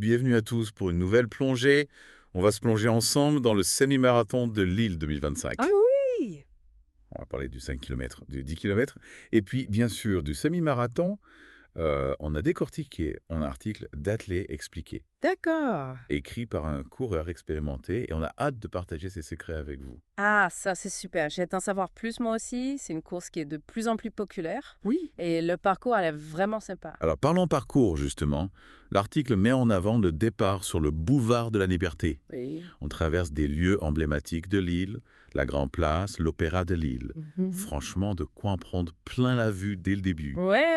bienvenue à tous pour une nouvelle plongée. On va se plonger ensemble dans le semi-marathon de Lille 2025. Ah oui! On va parler du 5 km, du 10 km, et puis bien sûr du semi-marathon. On a décortiqué un article d'Athlé expliqué, D'accord. écrit par un coureur expérimenté, et on a hâte de partager ses secrets avec vous. Ah, ça c'est super. J'ai hâte d'en savoir plus moi aussi. C'est une course qui est de plus en plus populaire Oui. et le parcours a l'air vraiment sympa. Alors parlons parcours justement. L'article met en avant le départ sur le boulevard de la Liberté. Oui. On traverse des lieux emblématiques de Lille, la Grand Place, l'Opéra de Lille. Mhm. Franchement, de quoi en prendre plein la vue dès le début. Ouais.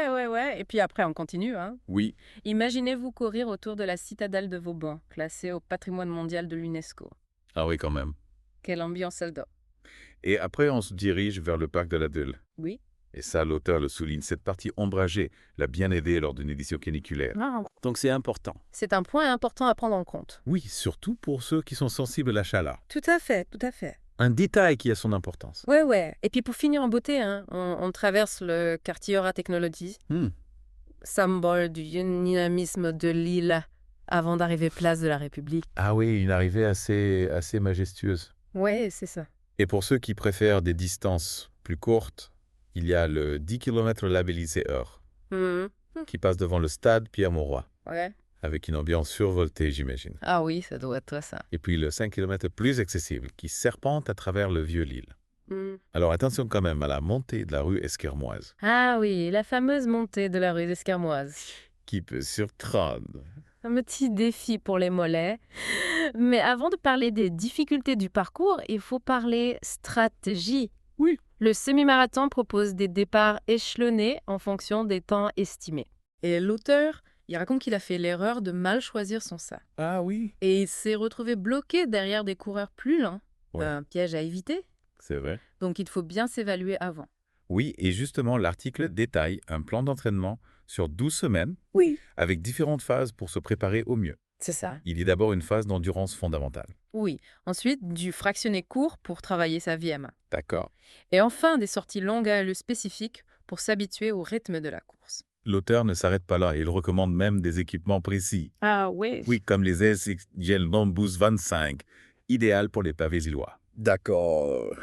Et puis après, on continue, hein. Oui. Imaginez-vous courir autour de la citadelle de Vauban, classée au patrimoine mondial de l'UNESCO. Ah oui, quand même. Quelle ambiance elle donne. Et après, on se dirige vers le parc de la Dule. Oui. Et ça, l'auteur le souligne, cette partie ombragée l'a bien aidé lors d'une édition caniculaire. Ah. Donc c'est important. C'est un point important à prendre en compte. Oui, surtout pour ceux qui sont sensibles à la chaleur. Tout à fait, tout à fait. Un détail qui a son importance. Ouais. Et puis pour finir en beauté, hein, on traverse le quartier Aura Technologies, symbole du dynamisme de Lille, avant d'arriver place de la République. Ah oui, une arrivée assez majestueuse. Ouais, c'est ça. Et pour ceux qui préfèrent des distances plus courtes, il y a le 10 km labellisé Heure, Mhm. qui passe devant le stade Pierre-Mauroy, Ouais. avec une ambiance survoltée, j'imagine. Ah oui, ça doit être toi, ça. Et puis le 5 km plus accessible, qui serpente à travers le vieux Lille. Mhm. Alors attention quand même à la montée de la rue Esquermoise, Ah oui, la fameuse montée de la rue d'Escarmoise. qui peut surprendre. Un petit défi pour les mollets. Mais avant de parler des difficultés du parcours, il faut parler stratégie. Oui. Le semi-marathon propose des départs échelonnés en fonction des temps estimés. Et l'auteur, il raconte qu'il a fait l'erreur de mal choisir son sac. Ah oui. Et il s'est retrouvé bloqué derrière des coureurs plus lents. Ouais. Un piège à éviter. C'est vrai. Donc il faut bien s'évaluer avant. Oui, et justement, l'article détaille un plan d'entraînement sur 12 semaines, Oui. avec différentes phases pour se préparer au mieux. C'est ça. Il y a d'abord une phase d'endurance fondamentale. Oui. Ensuite, du fractionné court pour travailler sa vie à main. D'accord. Et enfin, des sorties longues à allure spécifiques pour s'habituer au rythme de la course. L'auteur ne s'arrête pas là, il recommande même des équipements précis. Ah oui. Oui, comme les SX Gel Long Boost 25, idéal pour les pavés illois. D'accord.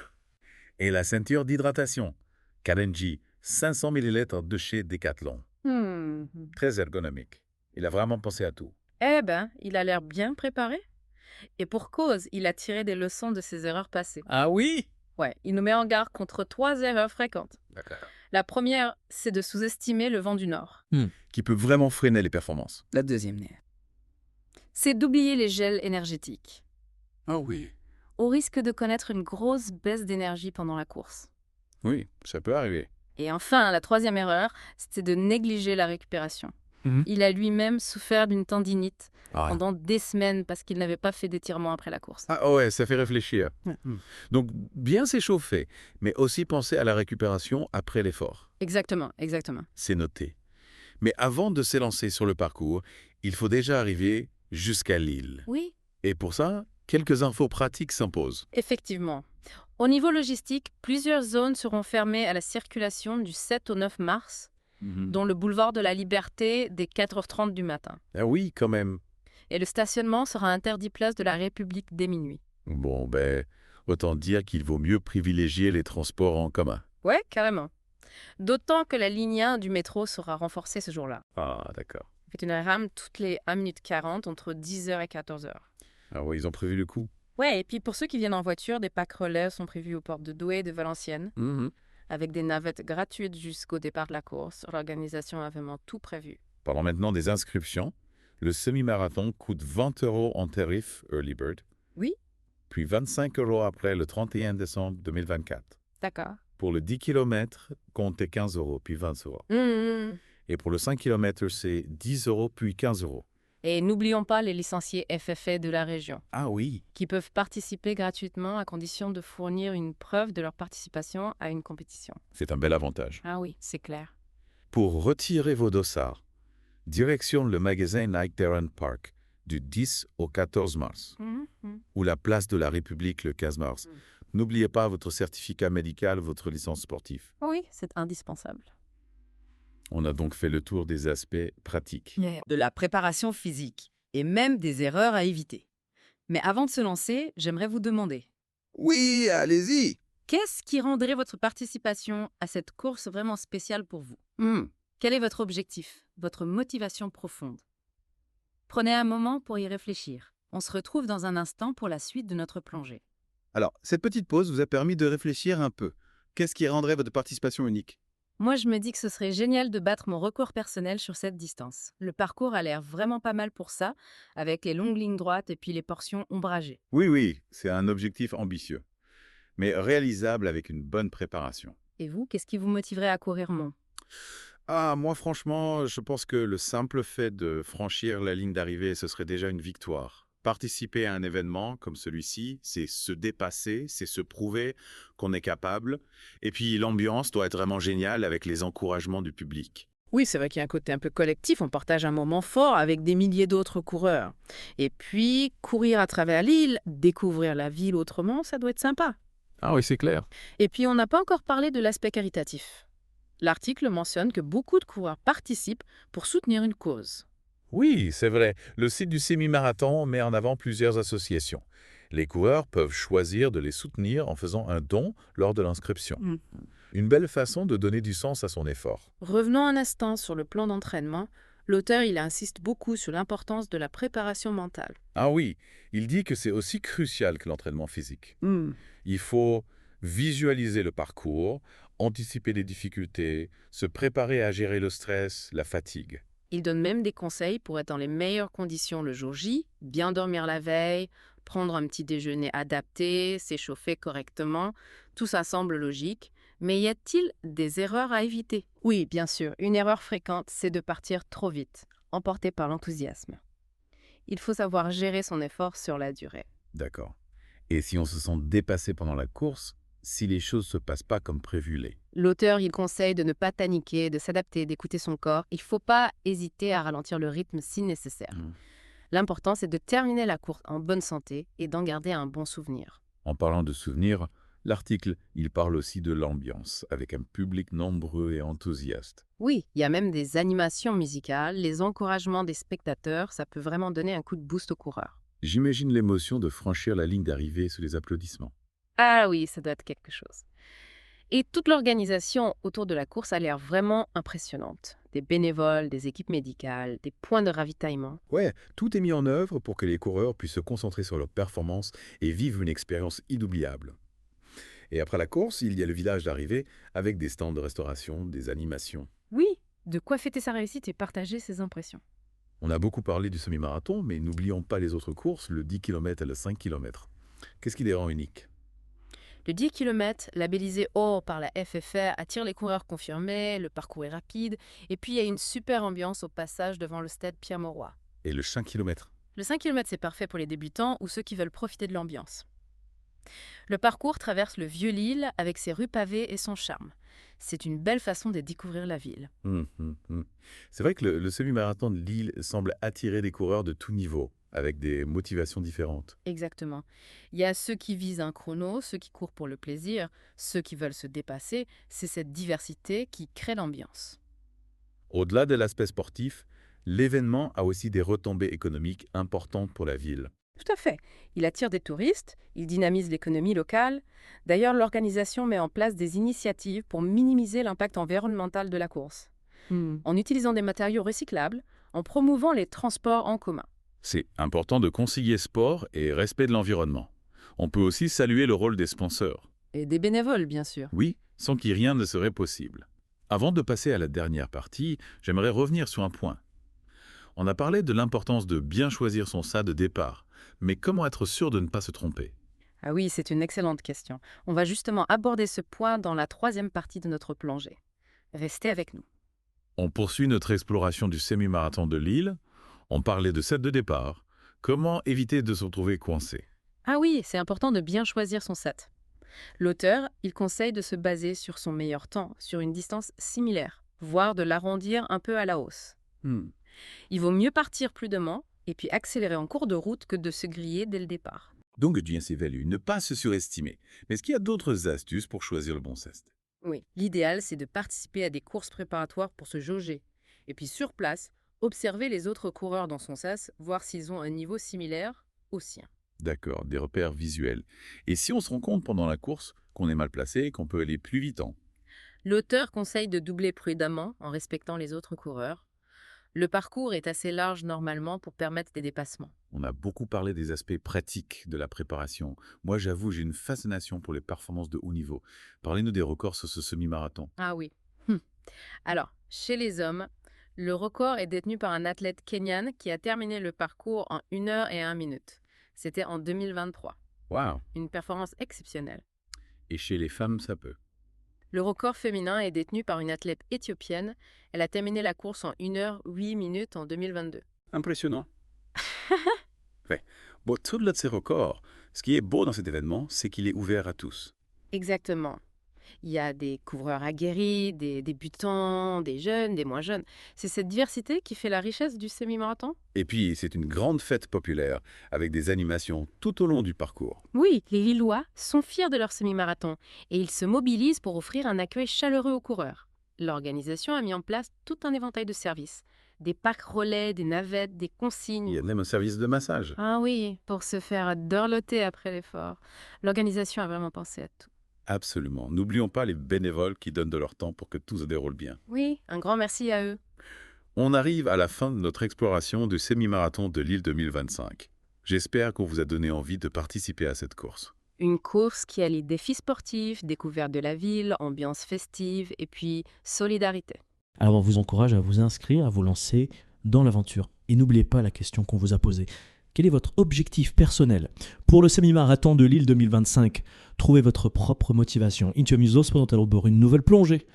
Et la ceinture d'hydratation, Kadenji, 500 ml de chez Decathlon. Très ergonomique. Il a vraiment pensé à tout. Eh ben, il a l'air bien préparé. Et pour cause, il a tiré des leçons de ses erreurs passées. Ah oui? Ouais, il nous met en garde contre 3 erreurs fréquentes. D'accord. La première, c'est de sous-estimer le vent du nord. Qui peut vraiment freiner les performances. La deuxième n'est. C'est d'oublier les gels énergétiques, Ah oui. au risque de connaître une grosse baisse d'énergie pendant la course. Oui, ça peut arriver. Et enfin, la troisième erreur, c'était de négliger la récupération. Il a lui-même souffert d'une tendinite Ah, pendant des semaines parce qu'il n'avait pas fait d'étirement après la course. ouais, ça fait réfléchir. Ouais. Donc, bien s'échauffer, mais aussi penser à la récupération après l'effort. Exactement. C'est noté. Mais avant de s'élancer sur le parcours, il faut déjà arriver jusqu'à Lille. Oui, Et pour ça, quelques infos pratiques s'imposent. effectivement. Au niveau logistique, plusieurs zones seront fermées à la circulation du 7 au 9 mars, dont le boulevard de la Liberté dès 4h30 du matin. Ah oui, quand même. Et le stationnement sera interdit place de la République dès minuit. Bon, autant dire qu'il vaut mieux privilégier les transports en commun. Ouais, carrément. D'autant que la ligne 1 du métro sera renforcée ce jour-là. Ah, d'accord. C'est une rame toutes les 1 minute 40 entre 10h et 14h. Ah oui, ils ont prévu le coup. Ouais, et puis pour ceux qui viennent en voiture, des packs relais sont prévus aux portes de Douai et de Valenciennes, avec des navettes gratuites jusqu'au départ de la course. L'organisation a vraiment tout prévu. Parlons maintenant des inscriptions. Le semi-marathon coûte 20 € en tarif Early Bird. Oui. Puis 25 € après le 31 décembre 2024. D'accord. Pour le 10 km, comptez 15 €, puis 20 €. Et pour le 5 km, c'est 10 € puis 15 €. Et n'oublions pas les licenciés FFA de la région, Ah oui. qui peuvent participer gratuitement à condition de fournir une preuve de leur participation à une compétition. C'est un bel avantage. Ah oui, c'est clair. Pour retirer vos dossards, direction le magasin Nike Terran Park du 10 au 14 mars, ou la place de la République le 15 mars. N'oubliez pas votre certificat médical, votre licence sportive. Oui, c'est indispensable. On a donc fait le tour des aspects pratiques. De la préparation physique. et même des erreurs à éviter. Mais avant de se lancer, j'aimerais vous demander, Oui, allez-y. qu'est-ce qui rendrait votre participation à cette course vraiment spéciale pour vous? Quel est votre objectif, votre motivation profonde? Prenez un moment pour y réfléchir. On se retrouve dans un instant pour la suite de notre plongée. Alors, cette petite pause vous a permis de réfléchir un peu. Qu'est-ce qui rendrait votre participation unique? Moi, je me dis que ce serait génial de battre mon record personnel sur cette distance. Le parcours a l'air vraiment pas mal pour ça, avec les longues lignes droites et puis les portions ombragées. Oui, c'est un objectif ambitieux, mais réalisable avec une bonne préparation. Et vous, qu'est-ce qui vous motiverait à courir moins? Ah, moi franchement, je pense que le simple fait de franchir la ligne d'arrivée, ce serait déjà une victoire. Participer à un événement comme celui-ci, c'est se dépasser, c'est se prouver qu'on est capable. Et puis l'ambiance doit être vraiment géniale avec les encouragements du public. Oui, c'est vrai qu'il y a un côté un peu collectif, on partage un moment fort avec des milliers d'autres coureurs. Et puis, courir à travers l'île, découvrir la ville autrement, ça doit être sympa. Ah oui, c'est clair. Et puis, on n'a pas encore parlé de l'aspect caritatif. L'article mentionne que beaucoup de coureurs participent pour soutenir une cause. Oui, c'est vrai. Le site du semi-marathon met en avant plusieurs associations. Les coureurs peuvent choisir de les soutenir en faisant un don lors de l'inscription. Une belle façon de donner du sens à son effort. Revenons un instant sur le plan d'entraînement. L'auteur, il insiste beaucoup sur l'importance de la préparation mentale. Ah oui, il dit que c'est aussi crucial que l'entraînement physique. Il faut visualiser le parcours, anticiper les difficultés, se préparer à gérer le stress, la fatigue. Il donne même des conseils pour être dans les meilleures conditions le jour J, bien dormir la veille, prendre un petit déjeuner adapté, s'échauffer correctement. Tout ça semble logique. Mais y a-t-il des erreurs à éviter? Oui, bien sûr. Une erreur fréquente, c'est de partir trop vite, emporté par l'enthousiasme. Il faut savoir gérer son effort sur la durée. D'accord. Et si on se sent dépassé pendant la course, si les choses ne se passent pas comme prévu L'auteur, il conseille de ne pas paniquer, de s'adapter, d'écouter son corps. Il ne faut pas hésiter à ralentir le rythme si nécessaire. L'important, c'est de terminer la course en bonne santé et d'en garder un bon souvenir. En parlant de souvenirs, l'article, il parle aussi de l'ambiance, avec un public nombreux et enthousiaste. Oui, il y a même des animations musicales, les encouragements des spectateurs, ça peut vraiment donner un coup de boost aux coureurs. J'imagine l'émotion de franchir la ligne d'arrivée sous les applaudissements. Ah oui, ça doit être quelque chose. Et toute l'organisation autour de la course a l'air vraiment impressionnante. Des bénévoles, des équipes médicales, des points de ravitaillement. Ouais, tout est mis en œuvre pour que les coureurs puissent se concentrer sur leur performance et vivre une expérience inoubliable. Et après la course, il y a le village d'arrivée avec des stands de restauration, des animations. Oui, de quoi fêter sa réussite et partager ses impressions. On a beaucoup parlé du semi-marathon, mais n'oublions pas les autres courses, le 10 km et le 5 km. Qu'est-ce qui les rend uniques? Le 10 km, labellisé or par la FFR, attire les coureurs confirmés, le parcours est rapide, et puis il y a une super ambiance au passage devant le stade Pierre-Mauroy. Et le 5 km? Le 5 km, c'est parfait pour les débutants ou ceux qui veulent profiter de l'ambiance. Le parcours traverse le Vieux-Lille avec ses rues pavées et son charme. C'est une belle façon de découvrir la ville. C'est vrai que le semi-marathon de Lille semble attirer des coureurs de tout niveau, avec des motivations différentes. Exactement. Il y a ceux qui visent un chrono, ceux qui courent pour le plaisir, ceux qui veulent se dépasser. C'est cette diversité qui crée l'ambiance. Au-delà de l'aspect sportif, l'événement a aussi des retombées économiques importantes pour la ville. Tout à fait. Il attire des touristes, il dynamise l'économie locale. D'ailleurs, l'organisation met en place des initiatives pour minimiser l'impact environnemental de la course. En utilisant des matériaux recyclables, en promouvant les transports en commun. C'est important de concilier sport et respect de l'environnement. On peut aussi saluer le rôle des sponsors. Et des bénévoles, bien sûr. Oui, sans qui rien ne serait possible. Avant de passer à la dernière partie, j'aimerais revenir sur un point. On a parlé de l'importance de bien choisir son stade de départ, mais comment être sûr de ne pas se tromper? Ah oui, c'est une excellente question. On va justement aborder ce point dans la troisième partie de notre plongée. Restez avec nous. On poursuit notre exploration du semi-marathon de Lille. On parlait de set de départ. Comment éviter de se retrouver coincé? Ah oui, c'est important de bien choisir son set. L'auteur, il conseille de se baser sur son meilleur temps, sur une distance similaire, voire de l'arrondir un peu à la hausse. Il vaut mieux partir prudemment et puis accélérer en cours de route que de se griller dès le départ. Donc, bien s'évaluer, ne pas se surestimer. Mais est-ce qu'il y a d'autres astuces pour choisir le bon zeste? Oui, l'idéal, c'est de participer à des courses préparatoires pour se jauger. Et puis sur place, observer les autres coureurs dans son sas, voir s'ils ont un niveau similaire au sien. D'accord, des repères visuels. Et si on se rend compte pendant la course qu'on est mal placé, qu'on peut aller plus vite, hein? L'auteur conseille de doubler prudemment en respectant les autres coureurs. Le parcours est assez large normalement pour permettre des dépassements. On a beaucoup parlé des aspects pratiques de la préparation. Moi, j'avoue, j'ai une fascination pour les performances de haut niveau. Parlez-nous des records sur ce semi-marathon. Ah oui. Alors, chez les hommes, le record est détenu par un athlète kenyan qui a terminé le parcours en 1 heure et 1 minute. C'était en 2023. Waouh! Une performance exceptionnelle. Et chez les femmes, ça peut. Le record féminin est détenu par une athlète éthiopienne. Elle a terminé la course en 1 heure 8 minutes en 2022. Impressionnant. Bon, au-delà de ces records, ce qui est beau dans cet événement, c'est qu'il est ouvert à tous. Exactement. Il y a des coureurs aguerris, des débutants, des jeunes, des moins jeunes. C'est cette diversité qui fait la richesse du semi-marathon. Et puis, c'est une grande fête populaire, avec des animations tout au long du parcours. Oui, les Lillois sont fiers de leur semi-marathon et ils se mobilisent pour offrir un accueil chaleureux aux coureurs. L'organisation a mis en place tout un éventail de services. Des packs relais, des navettes, des Il consignes. y a même un service de massage. Ah oui, pour se faire dorloter après l'effort. L'organisation a vraiment pensé à tout. Absolument. N'oublions pas les bénévoles qui donnent de leur temps pour que tout se déroule bien. Oui, un grand merci à eux. On arrive à la fin de notre exploration du semi-marathon de Lille 2025. J'espère qu'on vous a donné envie de participer à cette course. Une course qui allie défis sportifs, découverte de la ville, ambiance festive et puis solidarité. Alors on vous encourage à vous inscrire, à vous lancer dans l'aventure. Et n'oubliez pas la question qu'on vous a posée. Quel est votre objectif personnel pour le semi-marathon de Lille 2025? Trouvez votre propre motivation. Intio Musos pour une nouvelle plongée.